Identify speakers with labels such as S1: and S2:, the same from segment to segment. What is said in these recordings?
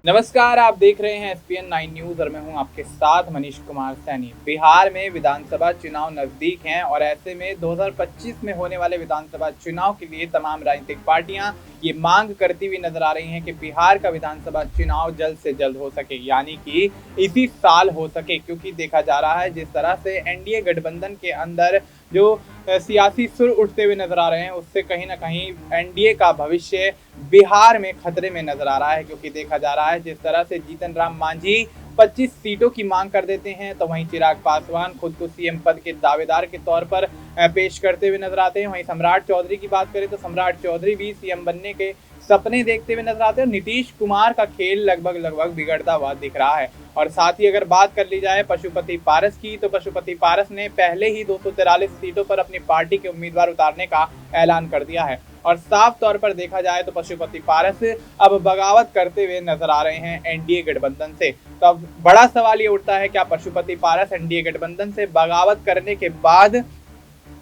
S1: नमस्कार, आप देख रहे हैं एसपीएन 9 न्यूज़ और मैं हूं आपके साथ मनीष कुमार सैनी। बिहार में विधानसभा चुनाव नज़दीक हैं और ऐसे में 2025 में होने वाले विधानसभा चुनाव के लिए तमाम राजनीतिक पार्टियां ये मांग करती हुई नजर आ रही हैं कि बिहार का विधानसभा चुनाव जल्द से जल्द हो सके, यानी कि इसी साल हो सके। क्योंकि देखा जा रहा है जिस तरह से एनडीए गठबंधन के अंदर जो सियासी सुर उठते हुए नजर आ रहे हैं, उससे कहीं ना कहीं एनडीए का भविष्य बिहार में खतरे में नजर आ रहा है। क्योंकि देखा जा रहा है जिस तरह से जीतन राम मांझी 25 सीटों की मांग कर देते हैं, तो वहीं चिराग पासवान खुद को सीएम पद के दावेदार के तौर पर पेश करते हुए नजर आते हैं। वहीं सम्राट चौधरी की बात करें तो सम्राट चौधरी भी सीएम बनने के सपने देखते हुए नजर आते हैं। नीतीश कुमार का खेल लगभग बिगड़ता हुआ दिख रहा है। और साथ ही अगर बात कर ली जाए पशुपति पारस की, तो पशुपति पारस ने पहले ही 243 सीटों पर अपनी पार्टी के उम्मीदवार उतारने का ऐलान कर दिया है। और साफ तौर पर देखा जाए तो पशुपति पारस अब बगावत करते हुए नजर आ रहे हैं एनडीए गठबंधन से। तो अब बड़ा सवाल ये उठता है, क्या पशुपति पारस एनडीए गठबंधन से बगावत करने के बाद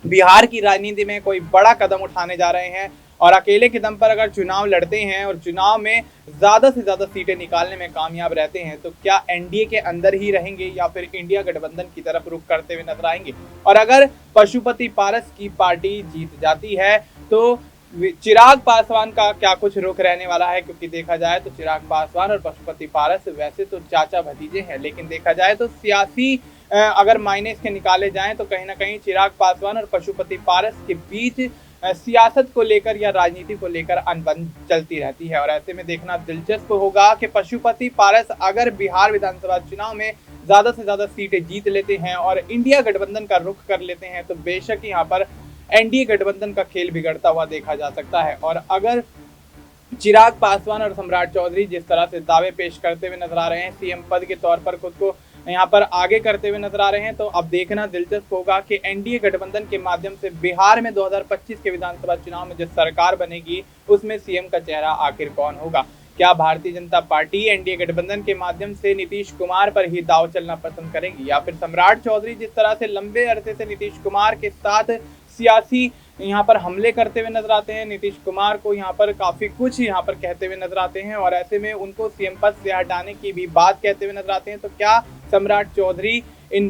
S1: बिहार की राजनीति में कोई बड़ा कदम उठाने जा रहे हैं और अकेले के दम पर अगर चुनाव लड़ते हैं और चुनाव में ज्यादा से ज्यादा सीटें निकालने में कामयाब रहते हैं, तो क्या एनडीए के अंदर ही रहेंगे या फिर इंडिया गठबंधन की तरफ रुख करते हुए नजर आएंगे। और अगर पशुपति पारस की पार्टी जीत जाती है तो चिराग पासवान का क्या कुछ रुख रहने वाला है। क्योंकि देखा जाए तो चिराग पासवान और पशुपति पारस वैसे तो चाचा भतीजे हैं, लेकिन देखा जाए तो सियासी अगर मायने इसके निकाले जाएं तो कहीं ना कहीं चिराग पासवान और पशुपति पारस के बीच सियासत को लेकर या राजनीति को लेकर अनबन चलती रहती है। और ऐसे में देखना दिलचस्प होगा कि पशुपति पारस अगर बिहार विधानसभा चुनाव में ज्यादा से ज्यादा सीटें जीत लेते हैं और इंडिया गठबंधन का रुख कर लेते हैं, तो बेशक यहाँ पर एनडीए गठबंधन का खेल बिगड़ता हुआ देखा जा सकता है। और अगर चिराग पासवान और सम्राट चौधरी जिस तरह से दावे पेश करते हुए नजर आ रहे हैं, सीएम पद के तौर पर खुद को यहाँ पर आगे करते हुए नजर आ रहे हैं, तो अब देखना दिलचस्प होगा कि एनडीए गठबंधन के माध्यम से बिहार में 2025 के विधानसभा चुनाव में जो सरकार बनेगी उसमें सीएम का चेहरा आखिर कौन होगा। क्या भारतीय जनता पार्टी एनडीए गठबंधन के माध्यम से नीतीश कुमार पर ही दाव चलना पसंद करेगी, या फिर सम्राट चौधरी जिस तरह से लंबे अरसे से नीतीश कुमार के साथ सियासी यहाँ पर हमले करते हुए नजर आते हैं, नीतीश कुमार को यहाँ पर काफी कुछ यहाँ पर कहते हुए नजर आते हैं और ऐसे में उनको सीएम पद से हटाने की भी बात कहते हुए नजर आते हैं, तो क्या सम्राट चौधरी इन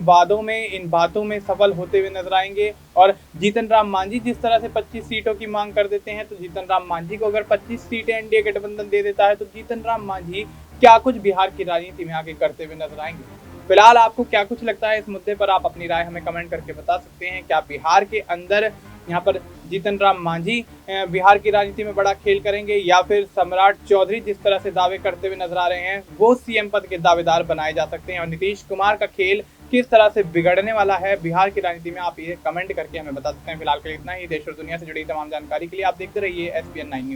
S1: बातों में सफल होते हुए नजर आएंगे। और जीतन राम मांझी जिस तरह से 25 सीटों की मांग कर देते हैं, तो जीतन राम मांझी को अगर 25 सीटें एनडीए गठबंधन दे देता है, तो जीतन राम मांझी क्या कुछ बिहार की राजनीति में आगे करते हुए नजर आएंगे। फिलहाल आपको क्या कुछ लगता है इस मुद्दे पर, आप अपनी राय हमें कमेंट करके बता सकते हैं। क्या बिहार के अंदर यहाँ पर जीतन राम मांझी बिहार की राजनीति में बड़ा खेल करेंगे, या फिर सम्राट चौधरी जिस तरह से दावे करते हुए नजर आ रहे हैं वो सीएम पद के दावेदार बनाए जा सकते हैं, और नीतीश कुमार का खेल किस तरह से बिगड़ने वाला है बिहार की राजनीति में, आप ये कमेंट करके हमें बता सकते हैं। फिलहाल के लिए इतना ही। देश और दुनिया से जुड़ी तमाम जानकारी के लिए आप देखते रहिए एसपीएन 9 न्यूज़।